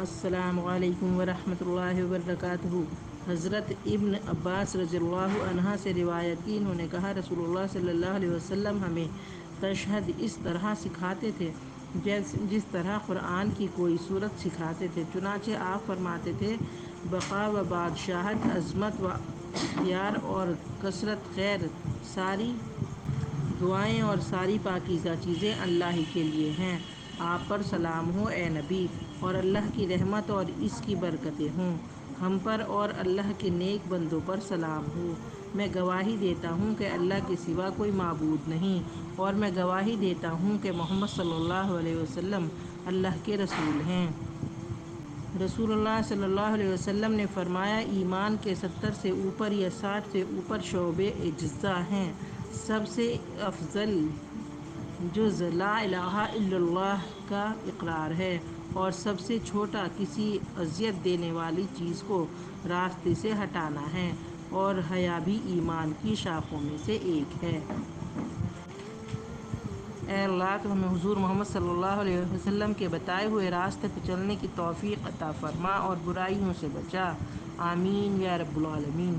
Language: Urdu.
السلام علیکم ورحمۃ اللہ وبرکاتہ۔ حضرت ابن عباس رضی اللہ عنہ سے روایت کی، انہوں نے کہا رسول اللہ صلی اللہ علیہ وسلم ہمیں تشہد اس طرح سکھاتے تھے جس طرح قرآن کی کوئی سورت سکھاتے تھے۔ چنانچہ آپ فرماتے تھے بقا و بادشاہت، عظمت و اختیار اور کثرت خیر، ساری دعائیں اور ساری پاکیزہ چیزیں اللہ ہی کے لیے ہیں۔ آپ پر سلام ہو اے نبی، اور اللہ کی رحمت اور اس کی برکتیں ہوں۔ ہم پر اور اللہ کے نیک بندوں پر سلام ہو۔ میں گواہی دیتا ہوں کہ اللہ کے سوا کوئی معبود نہیں، اور میں گواہی دیتا ہوں کہ محمد صلی اللہ علیہ وسلم اللہ کے رسول ہیں۔ رسول اللہ صلی اللہ علیہ وسلم نے فرمایا ایمان کے 70 سے اوپر یا 60 سے اوپر شعبے اجزا ہیں۔ سب سے افضل جز لا الہ الا اللہ کا اقرار ہے، اور سب سے چھوٹا کسی اذیت دینے والی چیز کو راستے سے ہٹانا ہے، اور حیا بھی ایمان کی شاخوں میں سے ایک ہے۔ اے اللہ، تو ہمیں حضور محمد صلی اللہ علیہ وسلم کے بتائے ہوئے راستے پہ چلنے کی توفیق عطا فرما اور برائیوں سے بچا۔ آمین یا رب العالمین۔